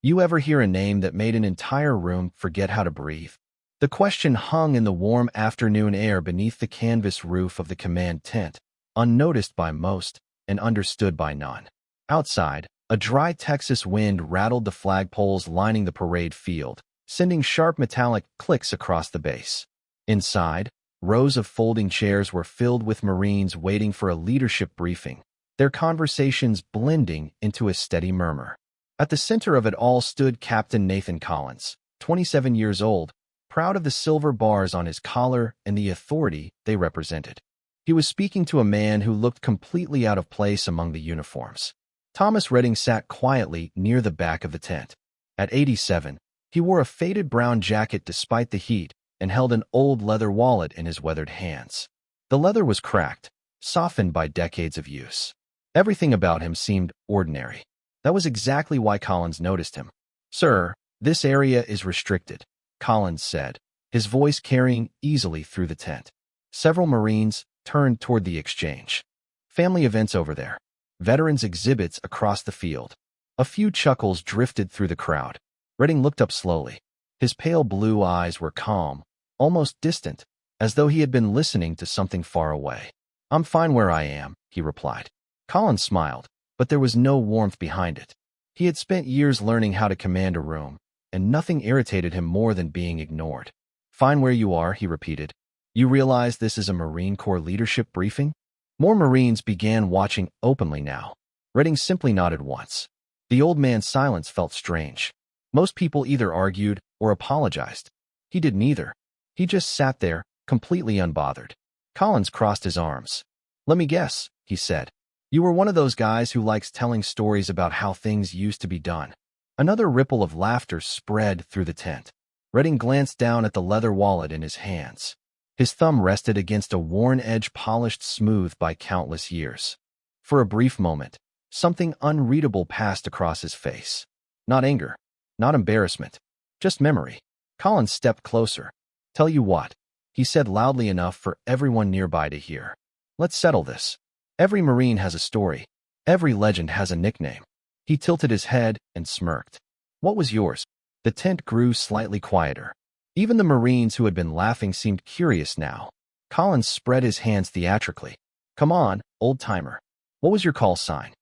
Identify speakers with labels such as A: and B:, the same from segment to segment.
A: You ever hear a name that made an entire room forget how to breathe? The question hung in the warm afternoon air beneath the canvas roof of the command tent, unnoticed by most and understood by none. Outside, a dry Texas wind rattled the flagpoles lining the parade field, sending sharp metallic clicks across the base. Inside, rows of folding chairs were filled with Marines waiting for a leadership briefing, their conversations blending into a steady murmur. At the center of it all stood Captain Nathan Collins, 27 years old, proud of the silver bars on his collar and the authority they represented. He was speaking to a man who looked completely out of place among the uniforms. Thomas Redding sat quietly near the back of the tent. At 87, he wore a faded brown jacket despite the heat and held an old leather wallet in his weathered hands. The leather was cracked, softened by decades of use. Everything about him seemed ordinary. That was exactly why Collins noticed him. "Sir, this area is restricted," Collins said, his voice carrying easily through the tent. Several Marines turned toward the exchange. "Family events over there. Veterans exhibits across the field." A few chuckles drifted through the crowd. Redding looked up slowly. His pale blue eyes were calm, almost distant, as though he had been listening to something far away. "I'm fine where I am," he replied. Collins smiled, but there was no warmth behind it. He had spent years learning how to command a room, and nothing irritated him more than being ignored. "Fine where you are," he repeated. "You realize this is a Marine Corps leadership briefing?" More Marines began watching openly now. Redding simply nodded once. The old man's silence felt strange. Most people either argued or apologized. He did neither. He just sat there, completely unbothered. Collins crossed his arms. "Let me guess," he said. "You were one of those guys who likes telling stories about how things used to be done." Another ripple of laughter spread through the tent. Redding glanced down at the leather wallet in his hands. His thumb rested against a worn edge polished smooth by countless years. For a brief moment, something unreadable passed across his face. Not anger, not embarrassment, just memory. Collins stepped closer. "Tell you what," he said loudly enough for everyone nearby to hear. "Let's settle this. Every Marine has a story. Every legend has a nickname." He tilted his head and smirked. "What was yours?" The tent grew slightly quieter. Even the Marines who had been laughing seemed curious now. Collins spread his hands theatrically. "Come on, old-timer. What was your call sign?"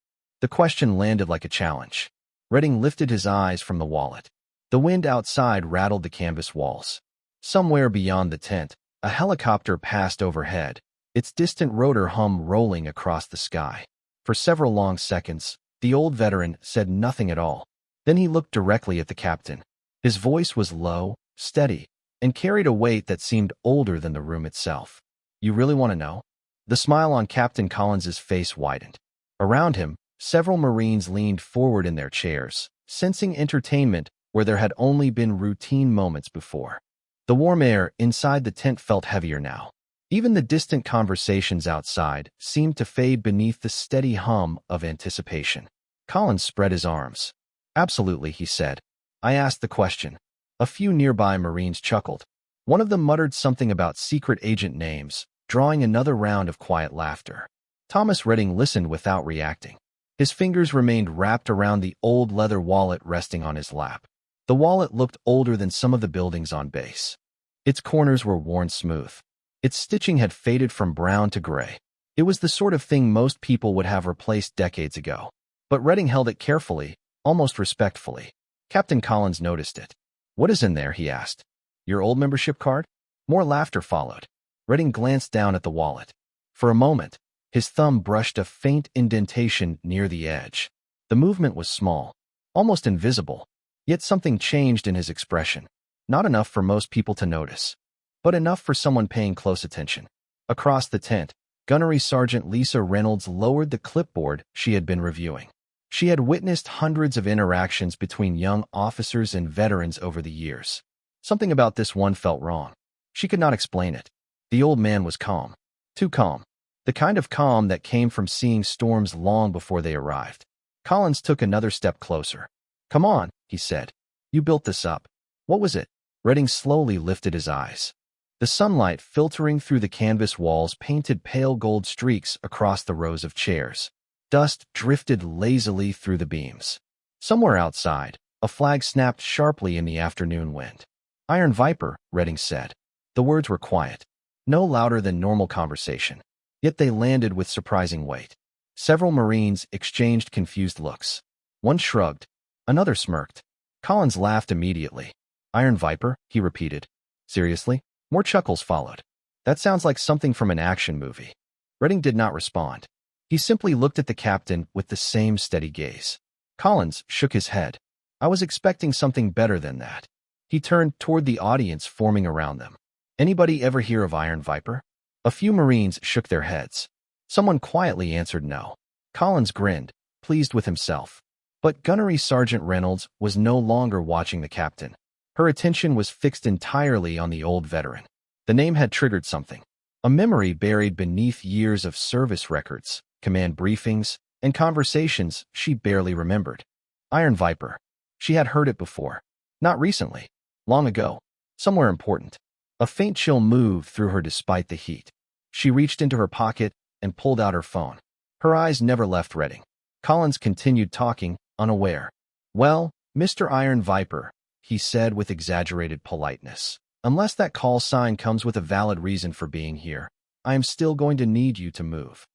A: The question landed like a challenge. Redding lifted his eyes from the wallet. The wind outside rattled the canvas walls. Somewhere beyond the tent, a helicopter passed overhead, its distant rotor hum rolling across the sky. For several long seconds, the old veteran said nothing at all. Then he looked directly at the captain. His voice was low, steady, and carried a weight that seemed older than the room itself. "You really want to know?" The smile on Captain Collins's face widened. Around him, several Marines leaned forward in their chairs, sensing entertainment where there had only been routine moments before. The warm air inside the tent felt heavier now. Even the distant conversations outside seemed to fade beneath the steady hum of anticipation. Collins spread his arms. "Absolutely," he said. "I asked the question." A few nearby Marines chuckled. One of them muttered something about secret agent names, drawing another round of quiet laughter. Thomas Redding listened without reacting. His fingers remained wrapped around the old leather wallet resting on his lap. The wallet looked older than some of the buildings on base. Its corners were worn smooth. Its stitching had faded from brown to gray. It was the sort of thing most people would have replaced decades ago. But Redding held it carefully, almost respectfully. Captain Collins noticed it. "What is in there?" he asked. "Your old membership card?" More laughter followed. Redding glanced down at the wallet. For a moment, his thumb brushed a faint indentation near the edge. The movement was small, almost invisible, yet something changed in his expression. Not enough for most people to notice, but enough for someone paying close attention. Across the tent, Gunnery Sergeant Lisa Reynolds lowered the clipboard she had been reviewing. She had witnessed hundreds of interactions between young officers and veterans over the years. Something about this one felt wrong. She could not explain it. The old man was calm. Too calm. The kind of calm that came from seeing storms long before they arrived. Collins took another step closer. "Come on," he said. "You built this up. What was it?" Redding slowly lifted his eyes. The sunlight filtering through the canvas walls painted pale gold streaks across the rows of chairs. Dust drifted lazily through the beams. Somewhere outside, A flag snapped sharply in the afternoon wind. "Iron Viper," Redding said. The words were quiet, no louder than normal conversation, yet they landed with surprising weight. Several Marines exchanged confused looks. One shrugged, another smirked. Collins laughed immediately. "Iron Viper," he repeated. "Seriously?" More chuckles followed. "That sounds like something from an action movie." Redding did not respond. He simply looked at the captain with the same steady gaze. Collins shook his head. "I was expecting something better than that." He turned toward the audience forming around them. "Anybody ever hear of Iron Viper?" A few Marines shook their heads. Someone quietly answered no. Collins grinned, pleased with himself. But Gunnery Sergeant Reynolds was no longer watching the captain. Her attention was fixed entirely on the old veteran. The name had triggered something. A memory buried beneath years of service records, command briefings, and conversations she barely remembered. Iron Viper. She had heard it before. Not recently. Long ago. Somewhere important. A faint chill moved through her despite the heat. She reached into her pocket and pulled out her phone. Her eyes never left Redding. Collins continued talking, unaware. "Well, Mr. Iron Viper," he said with exaggerated politeness, "unless that call sign comes with a valid reason for being here, I am still going to need you to move."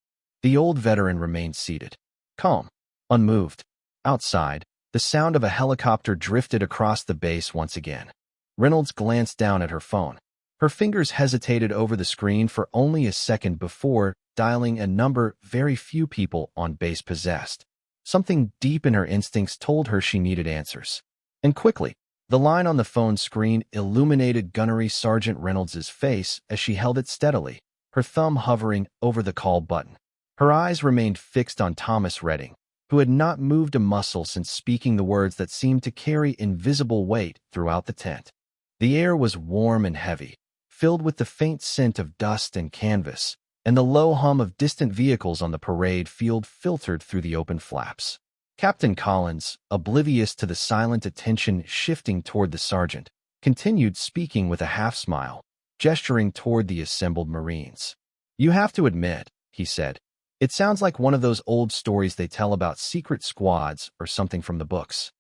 A: The old veteran remained seated, calm, unmoved. Outside, the sound of a helicopter drifted across the base once again. Reynolds glanced down at her phone. Her fingers hesitated over the screen for only a second before dialing a number very few people on base possessed. Something deep in her instincts told her she needed answers. And quickly, the line on the phone screen illuminated Gunnery Sergeant Reynolds's face as she held it steadily, her thumb hovering over the call button. Her eyes remained fixed on Thomas Redding, who had not moved a muscle since speaking the words that seemed to carry invisible weight throughout the tent. The air was warm and heavy, filled with the faint scent of dust and canvas, and the low hum of distant vehicles on the parade field filtered through the open flaps. Captain Collins, oblivious to the silent attention shifting toward the sergeant, continued speaking with a half-smile, gesturing toward the assembled Marines. "You have to admit," he said, "it sounds like one of those old stories they tell about secret squads or something from the books."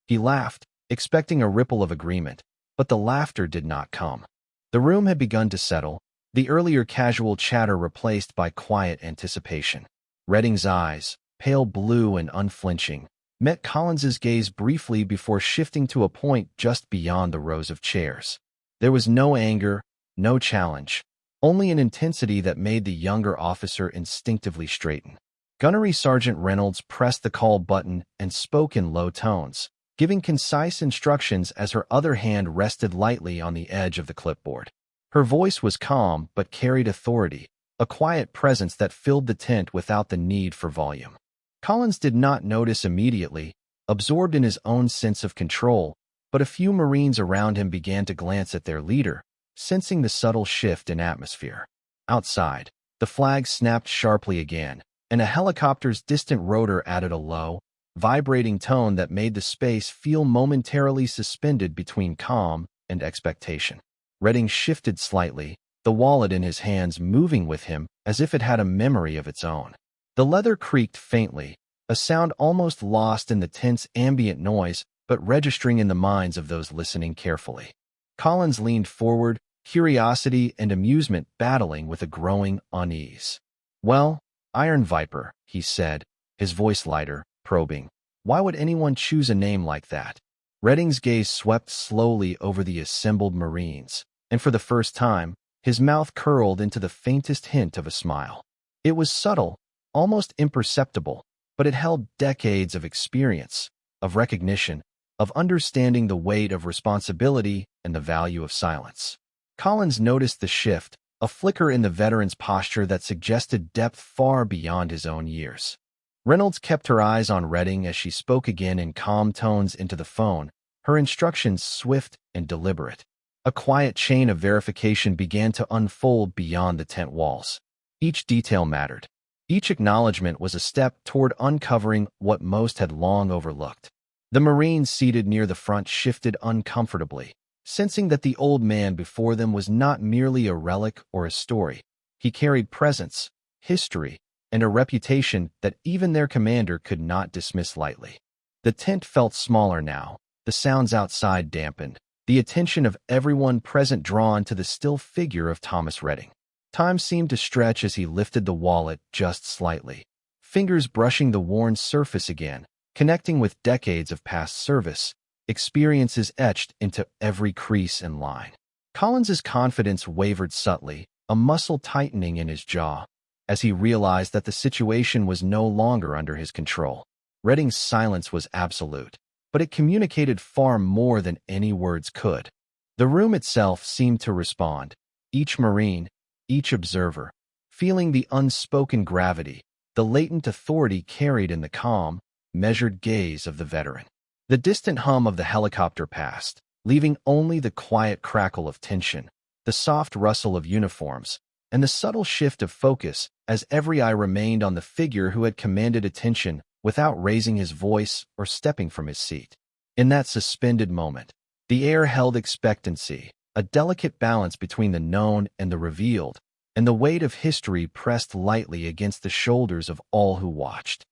A: He laughed, expecting a ripple of agreement, but the laughter did not come. The room had begun to settle, the earlier casual chatter replaced by quiet anticipation. Redding's eyes, pale blue and unflinching, met Collins's gaze briefly before shifting to a point just beyond the rows of chairs. There was no anger, no challenge, only an intensity that made the younger officer instinctively straighten. Gunnery Sergeant Reynolds pressed the call button and spoke in low tones, giving concise instructions as her other hand rested lightly on the edge of the clipboard. Her voice was calm but carried authority, a quiet presence that filled the tent without the need for volume. Collins did not notice immediately, absorbed in his own sense of control, but a few Marines around him began to glance at their leader, sensing the subtle shift in atmosphere. Outside, the flag snapped sharply again, and a helicopter's distant rotor added a low, vibrating tone that made the space feel momentarily suspended between calm and expectation. Redding shifted slightly, the wallet in his hands moving with him as if it had a memory of its own. The leather creaked faintly, a sound almost lost in the tense ambient noise but registering in the minds of those listening carefully. Collins leaned forward, curiosity and amusement battling with a growing unease. "Well, Iron Viper," he said, his voice lighter, probing. "Why would anyone choose a name like that?" Redding's gaze swept slowly over the assembled Marines, and for the first time, his mouth curled into the faintest hint of a smile. It was subtle, almost imperceptible, but it held decades of experience, of recognition, of understanding the weight of responsibility and the value of silence. Collins noticed the shift, a flicker in the veteran's posture that suggested depth far beyond his own years. Reynolds kept her eyes on Redding as she spoke again in calm tones into the phone, her instructions swift and deliberate. A quiet chain of verification began to unfold beyond the tent walls. Each detail mattered. Each acknowledgement was a step toward uncovering what most had long overlooked. The Marines seated near the front shifted uncomfortably, sensing that the old man before them was not merely a relic or a story. He carried presence, history, and a reputation that even their commander could not dismiss lightly. The tent felt smaller now, the sounds outside dampened, the attention of everyone present drawn to the still figure of Thomas Redding. Time seemed to stretch as he lifted the wallet just slightly, fingers brushing the worn surface again, connecting with decades of past service, experiences etched into every crease and line. Collins's confidence wavered subtly, a muscle tightening in his jaw, as he realized that the situation was no longer under his control. Redding's silence was absolute, but it communicated far more than any words could. The room itself seemed to respond, each Marine, each observer, feeling the unspoken gravity, the latent authority carried in the calm, measured gaze of the veteran. The distant hum of the helicopter passed, leaving only the quiet crackle of tension, the soft rustle of uniforms, and the subtle shift of focus as every eye remained on the figure who had commanded attention without raising his voice or stepping from his seat. In that suspended moment, the air held expectancy, a delicate balance between the known and the revealed, and the weight of history pressed lightly against the shoulders of all who watched.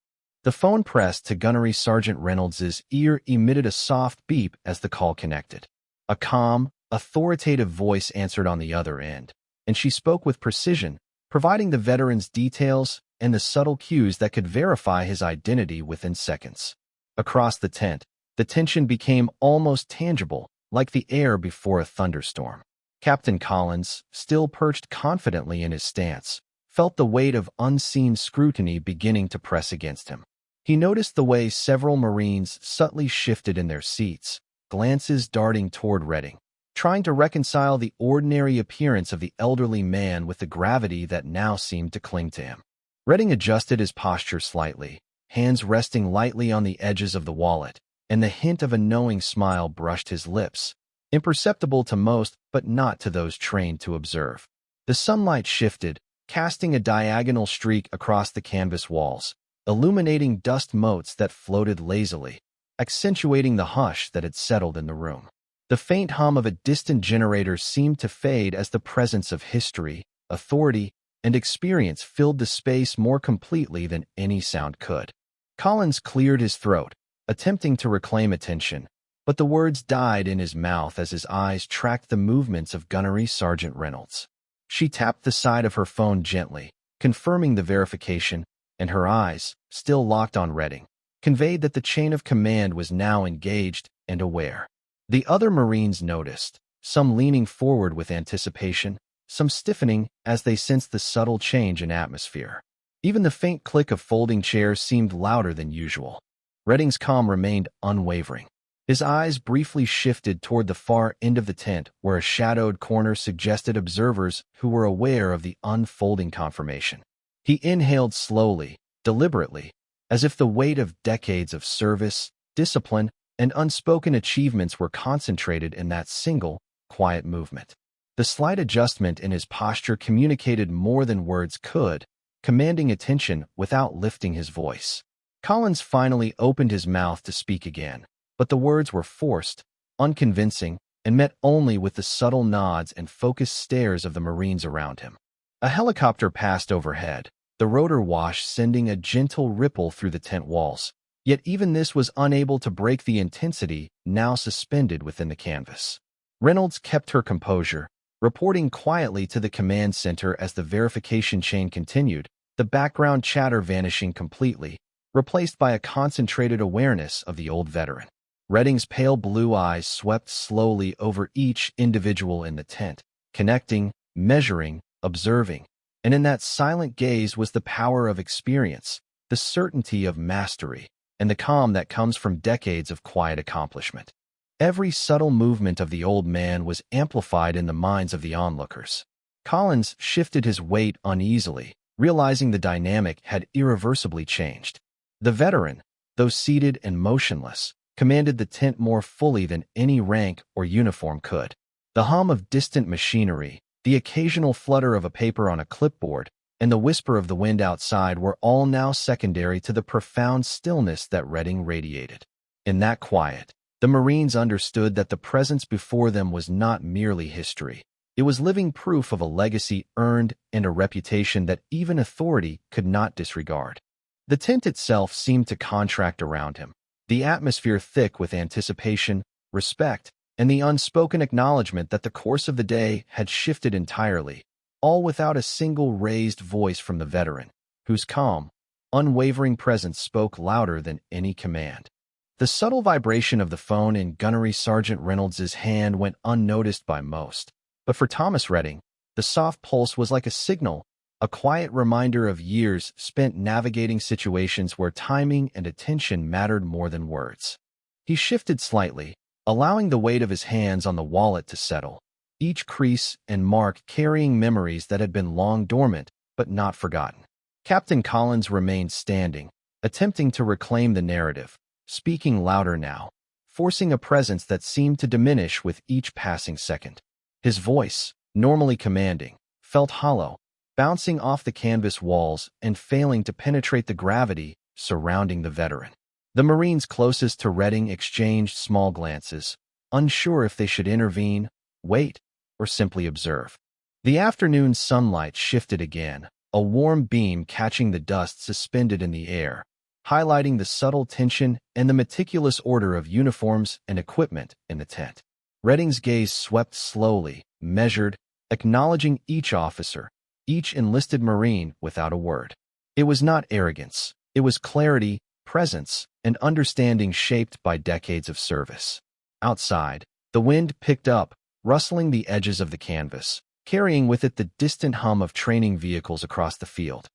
A: The phone pressed to Gunnery Sergeant Reynolds's ear emitted a soft beep as the call connected. A calm, authoritative voice answered on the other end, and she spoke with precision, providing the veteran's details and the subtle cues that could verify his identity within seconds. Across the tent, the tension became almost tangible, like the air before a thunderstorm. Captain Collins, still perched confidently in his stance, felt the weight of unseen scrutiny beginning to press against him. He noticed the way several Marines subtly shifted in their seats, glances darting toward Redding, trying to reconcile the ordinary appearance of the elderly man with the gravity that now seemed to cling to him. Redding adjusted his posture slightly, hands resting lightly on the edges of the wallet, and the hint of a knowing smile brushed his lips, imperceptible to most but not to those trained to observe. The sunlight shifted, casting a diagonal streak across the canvas walls, illuminating dust motes that floated lazily, accentuating the hush that had settled in the room. The faint hum of a distant generator seemed to fade as the presence of history, authority, and experience filled the space more completely than any sound could. Collins cleared his throat, attempting to reclaim attention, but the words died in his mouth as his eyes tracked the movements of Gunnery Sergeant Reynolds. She tapped the side of her phone gently, confirming the verification, and her eyes, still locked on Redding, conveyed that the chain of command was now engaged and aware. The other Marines noticed, some leaning forward with anticipation, some stiffening as they sensed the subtle change in atmosphere. Even the faint click of folding chairs seemed louder than usual. Redding's calm remained unwavering. His eyes briefly shifted toward the far end of the tent where a shadowed corner suggested observers who were aware of the unfolding confirmation. He inhaled slowly, deliberately, as if the weight of decades of service, discipline, and unspoken achievements were concentrated in that single, quiet movement. The slight adjustment in his posture communicated more than words could, commanding attention without lifting his voice. Collins finally opened his mouth to speak again, but the words were forced, unconvincing, and met only with the subtle nods and focused stares of the Marines around him. A helicopter passed overhead, the rotor wash sending a gentle ripple through the tent walls, yet even this was unable to break the intensity now suspended within the canvas. Reynolds kept her composure, reporting quietly to the command center as the verification chain continued, the background chatter vanishing completely, replaced by a concentrated awareness of the old veteran. Redding's pale blue eyes swept slowly over each individual in the tent, connecting, measuring, observing, and in that silent gaze was the power of experience, the certainty of mastery, and the calm that comes from decades of quiet accomplishment. Every subtle movement of the old man was amplified in the minds of the onlookers. Collins shifted his weight uneasily, realizing the dynamic had irreversibly changed. The veteran, though seated and motionless, commanded the tent more fully than any rank or uniform could. The hum of distant machinery, the occasional flutter of a paper on a clipboard, and the whisper of the wind outside were all now secondary to the profound stillness that Redding radiated. In that quiet, the Marines understood that the presence before them was not merely history. It was living proof of a legacy earned and a reputation that even authority could not disregard. The tent itself seemed to contract around him, the atmosphere thick with anticipation, respect, and the unspoken acknowledgement that the course of the day had shifted entirely, all without a single raised voice from the veteran, whose calm, unwavering presence spoke louder than any command. The subtle vibration of the phone in Gunnery Sergeant Reynolds's hand went unnoticed by most, but for Thomas Redding, the soft pulse was like a signal, a quiet reminder of years spent navigating situations where timing and attention mattered more than words. He shifted slightly, allowing the weight of his hands on the wallet to settle, each crease and mark carrying memories that had been long dormant but not forgotten. Captain Collins remained standing, attempting to reclaim the narrative, speaking louder now, forcing a presence that seemed to diminish with each passing second. His voice, normally commanding, felt hollow, bouncing off the canvas walls and failing to penetrate the gravity surrounding the veteran. The Marines closest to Redding exchanged small glances, unsure if they should intervene, wait, or simply observe. The afternoon sunlight shifted again, a warm beam catching the dust suspended in the air, highlighting the subtle tension and the meticulous order of uniforms and equipment in the tent. Redding's gaze swept slowly, measured, acknowledging each officer, each enlisted Marine without a word. It was not arrogance, it was clarity, presence, and understanding shaped by decades of service. Outside, the wind picked up, rustling the edges of the canvas, carrying with it the distant hum of training vehicles across the field.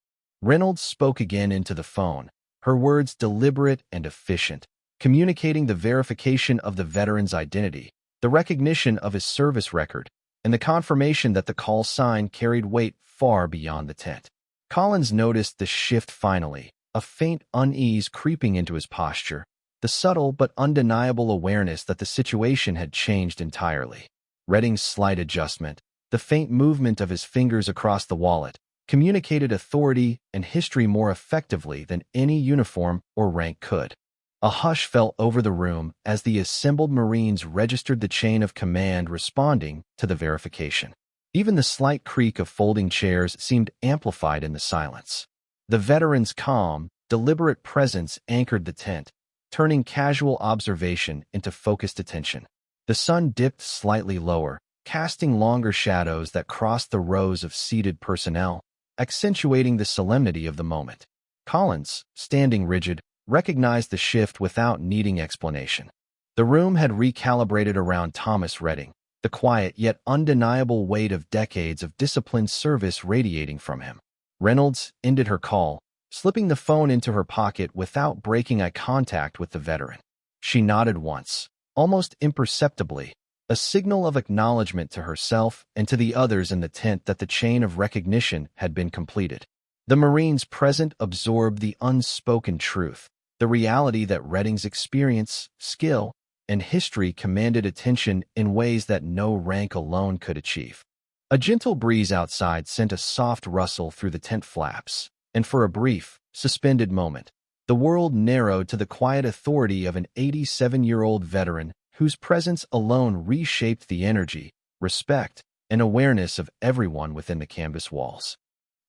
A: Reynolds spoke again into the phone, her words deliberate and efficient, communicating the verification of the veteran's identity, the recognition of his service record, and the confirmation that the call sign carried weight far beyond the tent. Collins noticed the shift finally, a faint unease creeping into his posture, the subtle but undeniable awareness that the situation had changed entirely. Redding's slight adjustment, the faint movement of his fingers across the wallet, communicated authority and history more effectively than any uniform or rank could. A hush fell over the room as the assembled Marines registered the chain of command responding to the verification. Even the slight creak of folding chairs seemed amplified in the silence. The veteran's calm, deliberate presence anchored the tent, turning casual observation into focused attention. The sun dipped slightly lower, casting longer shadows that crossed the rows of seated personnel, accentuating the solemnity of the moment. Collins, standing rigid, recognized the shift without needing explanation. The room had recalibrated around Thomas Redding, the quiet yet undeniable weight of decades of disciplined service radiating from him. Reynolds ended her call, slipping the phone into her pocket without breaking eye contact with the veteran. She nodded once, almost imperceptibly, a signal of acknowledgement to herself and to the others in the tent that the chain of recognition had been completed. The Marines present absorbed the unspoken truth, the reality that Redding's experience, skill, and history commanded attention in ways that no rank alone could achieve. A gentle breeze outside sent a soft rustle through the tent flaps, and for a brief, suspended moment, the world narrowed to the quiet authority of an 87-year-old veteran whose presence alone reshaped the energy, respect, and awareness of everyone within the canvas walls.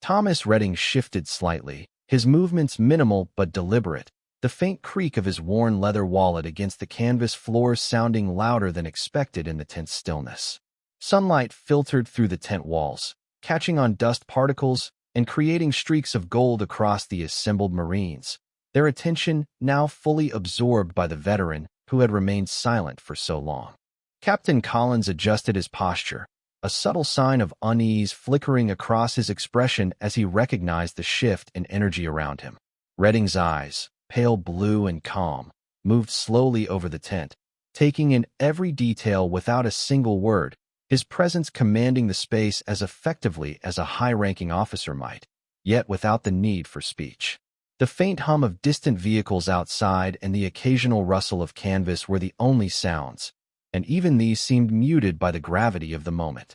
A: Thomas Redding shifted slightly, his movements minimal but deliberate, the faint creak of his worn leather wallet against the canvas floor sounding louder than expected in the tent's stillness. Sunlight filtered through the tent walls, catching on dust particles and creating streaks of gold across the assembled Marines, their attention now fully absorbed by the veteran who had remained silent for so long. Captain Collins adjusted his posture, a subtle sign of unease flickering across his expression as he recognized the shift in energy around him. Redding's eyes, pale blue and calm, moved slowly over the tent, taking in every detail without a single word, his presence commanding the space as effectively as a high-ranking officer might, yet without the need for speech. The faint hum of distant vehicles outside and the occasional rustle of canvas were the only sounds, and even these seemed muted by the gravity of the moment.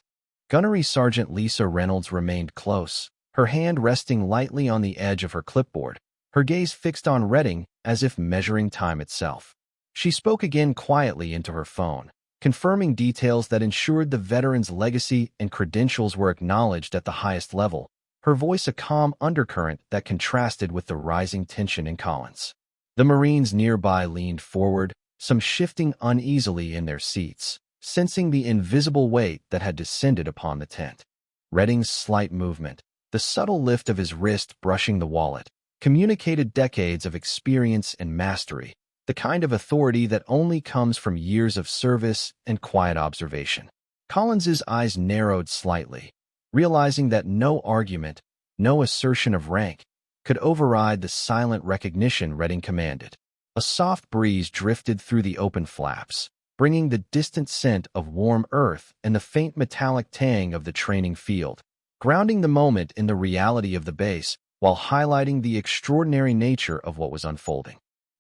A: Gunnery Sergeant Lisa Reynolds remained close, her hand resting lightly on the edge of her clipboard, her gaze fixed on Redding as if measuring time itself. She spoke again quietly into her phone, confirming details that ensured the veteran's legacy and credentials were acknowledged at the highest level, her voice a calm undercurrent that contrasted with the rising tension in Collins. The Marines nearby leaned forward, some shifting uneasily in their seats, sensing the invisible weight that had descended upon the tent. Redding's slight movement, the subtle lift of his wrist brushing the wallet, communicated decades of experience and mastery, the kind of authority that only comes from years of service and quiet observation. Collins's eyes narrowed slightly, realizing that no argument, no assertion of rank, could override the silent recognition Redding commanded. A soft breeze drifted through the open flaps, bringing the distant scent of warm earth and the faint metallic tang of the training field, grounding the moment in the reality of the base while highlighting the extraordinary nature of what was unfolding.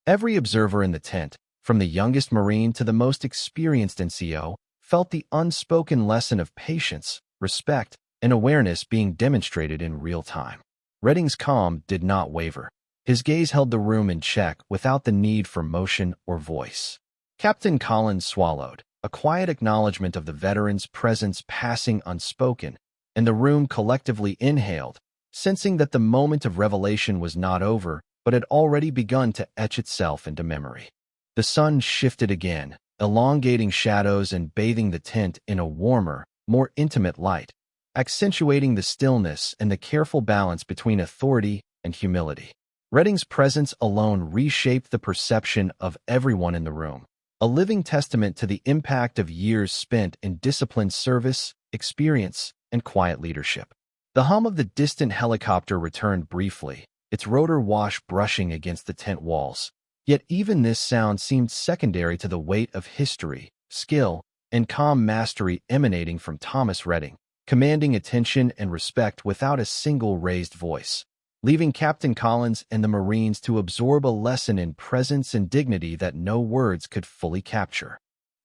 A: Every observer in the tent, from the youngest Marine to the most experienced NCO, felt the unspoken lesson of patience, respect, and awareness being demonstrated in real time. Redding's calm did not waver. His gaze held the room in check without the need for motion or voice. Captain Collins swallowed, a quiet acknowledgement of the veteran's presence passing unspoken, and the room collectively inhaled, sensing that the moment of revelation was not over, but had already begun to etch itself into memory. The sun shifted again, elongating shadows and bathing the tent in a warmer, more intimate light, accentuating the stillness and the careful balance between authority and humility. Redding's presence alone reshaped the perception of everyone in the room, a living testament to the impact of years spent in disciplined service, experience, and quiet leadership. The hum of the distant helicopter returned briefly, its rotor wash brushing against the tent walls. Yet even this sound seemed secondary to the weight of history, skill, and calm mastery emanating from Thomas Redding, commanding attention and respect without a single raised voice, leaving Captain Collins and the Marines to absorb a lesson in presence and dignity that no words could fully capture.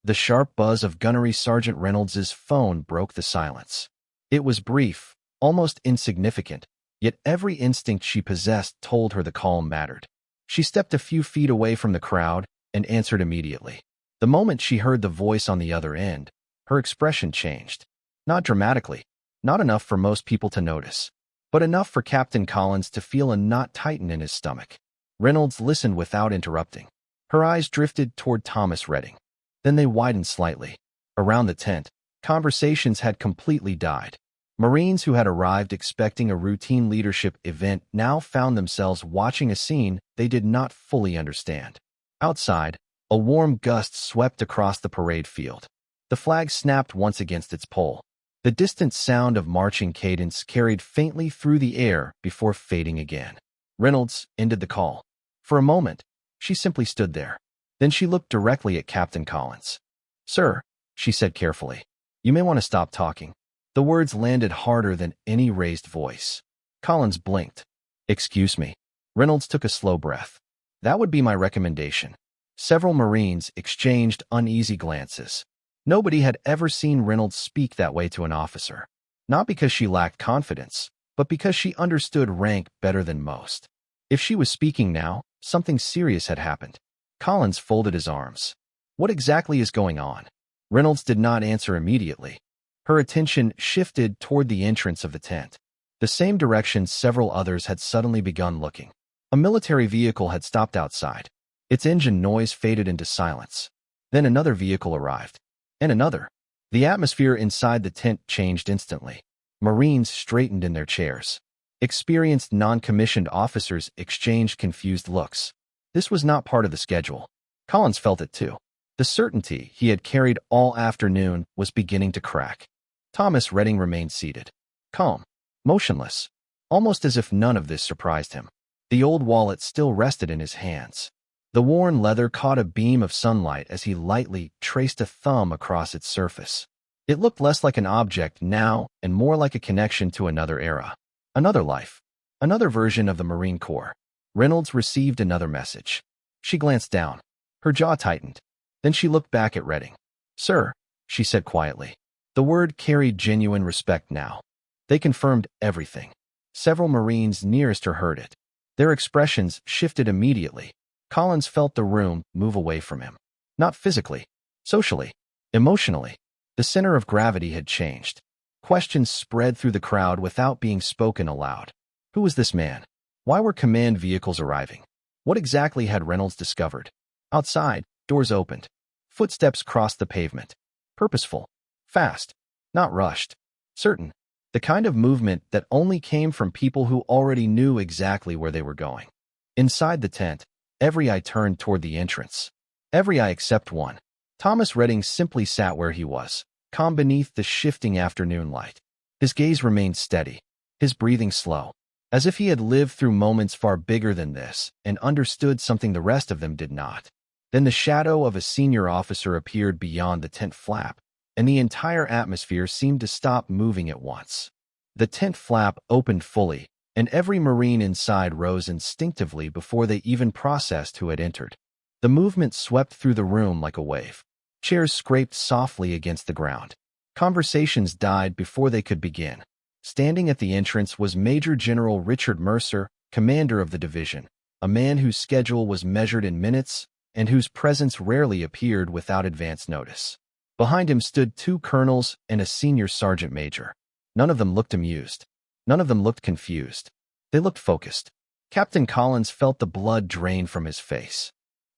A: The sharp buzz of Gunnery Sergeant Reynolds's phone broke the silence. It was brief, almost insignificant, yet every instinct she possessed told her the call mattered. She stepped a few feet away from the crowd and answered immediately. The moment she heard the voice on the other end, her expression changed. Not dramatically, not enough for most people to notice, but enough for Captain Collins to feel a knot tighten in his stomach. Reynolds listened without interrupting. Her eyes drifted toward Thomas Redding. Then they widened slightly. Around the tent, conversations had completely died. Marines who had arrived expecting a routine leadership event now found themselves watching a scene they did not fully understand. Outside, a warm gust swept across the parade field. The flag snapped once against its pole. The distant sound of marching cadence carried faintly through the air before fading again. Reynolds ended the call. For a moment, she simply stood there. Then she looked directly at Captain Collins. "Sir," she said carefully, "you may want to stop talking." The words landed harder than any raised voice. Collins blinked. "Excuse me." Reynolds took a slow breath. "That would be my recommendation." Several Marines exchanged uneasy glances. Nobody had ever seen Reynolds speak that way to an officer. Not because she lacked confidence, but because she understood rank better than most. If she was speaking now, something serious had happened. Collins folded his arms. "What exactly is going on?" Reynolds did not answer immediately. Her attention shifted toward the entrance of the tent, the same direction several others had suddenly begun looking. A military vehicle had stopped outside. Its engine noise faded into silence. Then another vehicle arrived. And another. The atmosphere inside the tent changed instantly. Marines straightened in their chairs. Experienced non-commissioned officers exchanged confused looks. This was not part of the schedule. Collins felt it too. The certainty he had carried all afternoon was beginning to crack. Thomas Redding remained seated, calm, motionless, almost as if none of this surprised him. The old wallet still rested in his hands. The worn leather caught a beam of sunlight as he lightly traced a thumb across its surface. It looked less like an object now and more like a connection to another era, another life, another version of the Marine Corps. Reynolds received another message. She glanced down. Her jaw tightened. Then she looked back at Redding. "Sir," she said quietly. The word carried genuine respect now. They confirmed everything. Several Marines nearest her heard it. Their expressions shifted immediately. Collins felt the room move away from him. Not physically, socially, emotionally. The center of gravity had changed. Questions spread through the crowd without being spoken aloud. Who was this man? Why were command vehicles arriving? What exactly had Reynolds discovered? Outside, doors opened. Footsteps crossed the pavement. Purposeful. Fast. Not rushed. Certain. The kind of movement that only came from people who already knew exactly where they were going. Inside the tent, every eye turned toward the entrance. Every eye except one. Thomas Redding simply sat where he was, calm beneath the shifting afternoon light. His gaze remained steady, his breathing slow, as if he had lived through moments far bigger than this and understood something the rest of them did not. Then the shadow of a senior officer appeared beyond the tent flap, and the entire atmosphere seemed to stop moving at once. The tent flap opened fully, and every Marine inside rose instinctively before they even processed who had entered. The movement swept through the room like a wave. Chairs scraped softly against the ground. Conversations died before they could begin. Standing at the entrance was Major General Richard Mercer, commander of the division, a man whose schedule was measured in minutes and whose presence rarely appeared without advance notice. Behind him stood 2 colonels and a senior sergeant major. None of them looked amused. None of them looked confused. They looked focused. Captain Collins felt the blood drain from his face.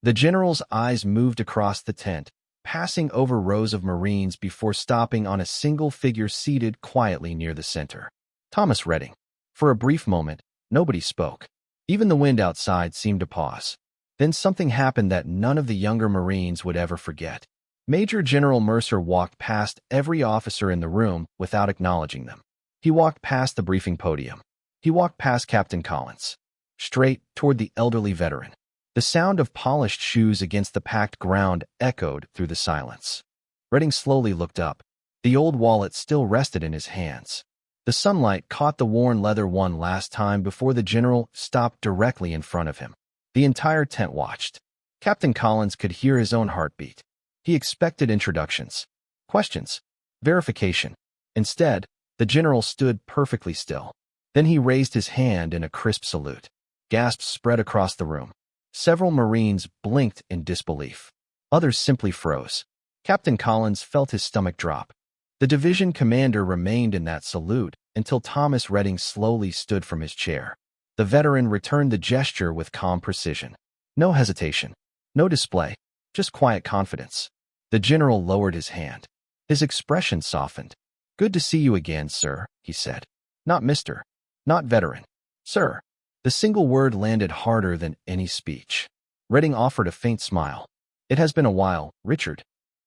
A: The general's eyes moved across the tent, passing over rows of Marines before stopping on a single figure seated quietly near the center. Thomas Redding. For a brief moment, nobody spoke. Even the wind outside seemed to pause. Then something happened that none of the younger Marines would ever forget. Major General Mercer walked past every officer in the room without acknowledging them. He walked past the briefing podium. He walked past Captain Collins, straight toward the elderly veteran. The sound of polished shoes against the packed ground echoed through the silence. Redding slowly looked up. The old wallet still rested in his hands. The sunlight caught the worn leather one last time before the general stopped directly in front of him. The entire tent watched. Captain Collins could hear his own heartbeat. He expected introductions, questions, verification. Instead, the general stood perfectly still. Then he raised his hand in a crisp salute. Gasps spread across the room. Several Marines blinked in disbelief. Others simply froze. Captain Collins felt his stomach drop. The division commander remained in that salute until Thomas Redding slowly stood from his chair. The veteran returned the gesture with calm precision. No hesitation. No display. Just quiet confidence. The general lowered his hand. His expression softened. "Good to see you again, sir," he said. "Not Mr. Not veteran. Sir." The single word landed harder than any speech. Redding offered a faint smile. "It has been a while, Richard."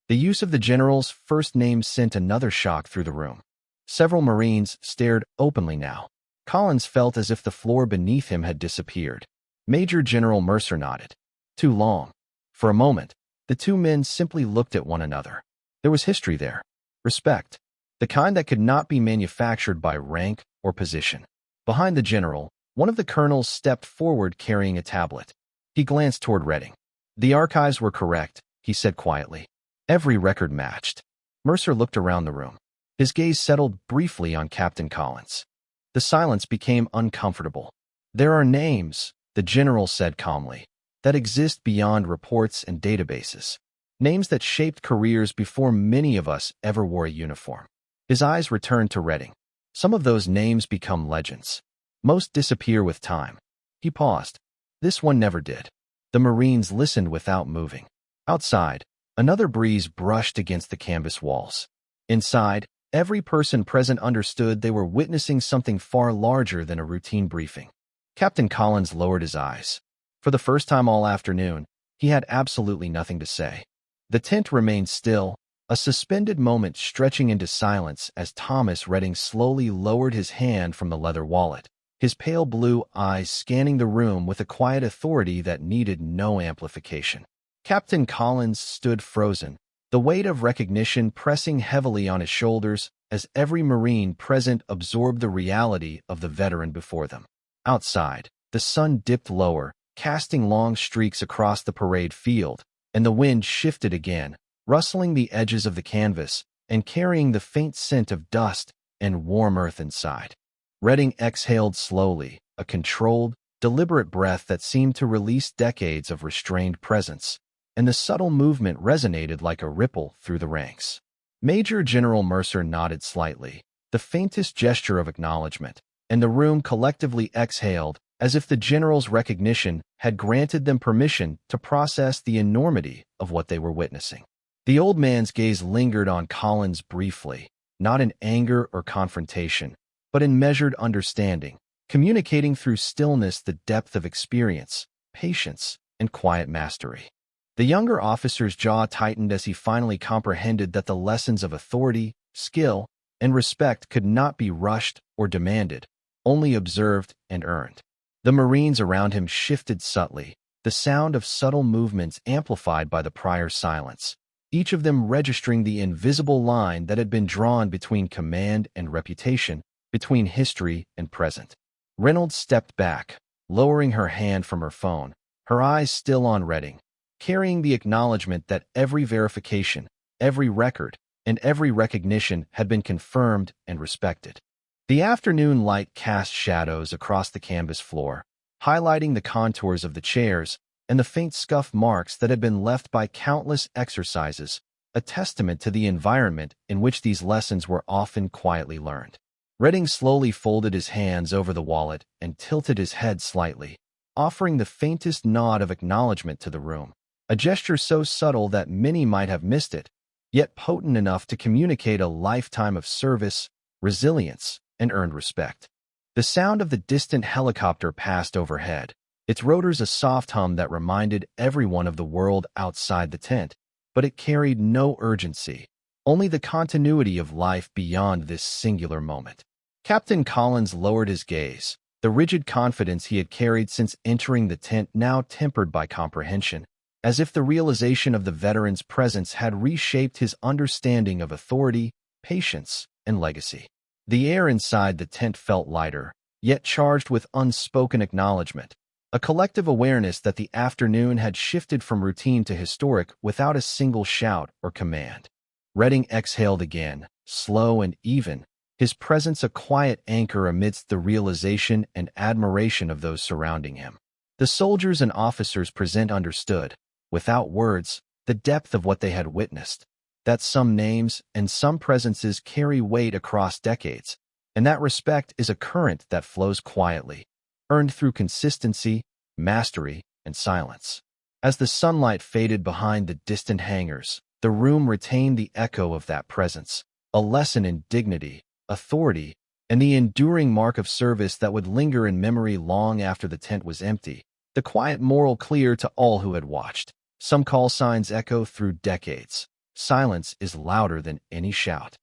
A: The use of the general's first name sent another shock through the room. Several Marines stared openly now. Collins felt as if the floor beneath him had disappeared. Major General Mercer nodded. Too long. For a moment, the 2 men simply looked at one another. There was history there. Respect. The kind that could not be manufactured by rank or position. Behind the general, one of the colonels stepped forward carrying a tablet. He glanced toward Redding. "The archives were correct," he said quietly. Every record matched. Mercer looked around the room. His gaze settled briefly on Captain Collins. The silence became uncomfortable. "There are names," the general said calmly, "that exist beyond reports and databases. Names that shaped careers before many of us ever wore a uniform." His eyes returned to Redding. "Some of those names become legends. Most disappear with time." He paused. This one never did. The Marines listened without moving. Outside, another breeze brushed against the canvas walls. Inside, every person present understood they were witnessing something far larger than a routine briefing. Captain Collins lowered his eyes. For the first time all afternoon, he had absolutely nothing to say. The tent remained still, a suspended moment stretching into silence as Thomas Redding slowly lowered his hand from the leather wallet, his pale blue eyes scanning the room with a quiet authority that needed no amplification. Captain Collins stood frozen, the weight of recognition pressing heavily on his shoulders as every Marine present absorbed the reality of the veteran before them. Outside, the sun dipped lower, casting long streaks across the parade field, and the wind shifted again, rustling the edges of the canvas and carrying the faint scent of dust and warm earth inside. Redding exhaled slowly, a controlled, deliberate breath that seemed to release decades of restrained presence, and the subtle movement resonated like a ripple through the ranks. Major General Mercer nodded slightly, the faintest gesture of acknowledgement, and the room collectively exhaled as if the general's recognition had granted them permission to process the enormity of what they were witnessing. The old man's gaze lingered on Collins briefly, not in anger or confrontation, but in measured understanding, communicating through stillness the depth of experience, patience, and quiet mastery. The younger officer's jaw tightened as he finally comprehended that the lessons of authority, skill, and respect could not be rushed or demanded, only observed and earned. The Marines around him shifted subtly, the sound of subtle movements amplified by the prior silence, each of them registering the invisible line that had been drawn between command and reputation, between history and present. Reynolds stepped back, lowering her hand from her phone, her eyes still on Redding, carrying the acknowledgement that every verification, every record, and every recognition had been confirmed and respected. The afternoon light cast shadows across the canvas floor, highlighting the contours of the chairs and the faint scuff marks that had been left by countless exercises, a testament to the environment in which these lessons were often quietly learned. Redding slowly folded his hands over the wallet and tilted his head slightly, offering the faintest nod of acknowledgement to the room, a gesture so subtle that many might have missed it, yet potent enough to communicate a lifetime of service, resilience, and earned respect. The sound of the distant helicopter passed overhead, its rotors a soft hum that reminded everyone of the world outside the tent, but it carried no urgency, only the continuity of life beyond this singular moment. Captain Collins lowered his gaze, the rigid confidence he had carried since entering the tent now tempered by comprehension, as if the realization of the veteran's presence had reshaped his understanding of authority, patience, and legacy. The air inside the tent felt lighter, yet charged with unspoken acknowledgement, a collective awareness that the afternoon had shifted from routine to historic without a single shout or command. Redding exhaled again, slow and even, his presence a quiet anchor amidst the realization and admiration of those surrounding him. The soldiers and officers present understood, without words, the depth of what they had witnessed, that some names and some presences carry weight across decades, and that respect is a current that flows quietly, earned through consistency, mastery, and silence. As the sunlight faded behind the distant hangars, the room retained the echo of that presence, a lesson in dignity, authority, and the enduring mark of service that would linger in memory long after the tent was empty, the quiet moral clear to all who had watched. Some call signs echo through decades. Silence is louder than any shout.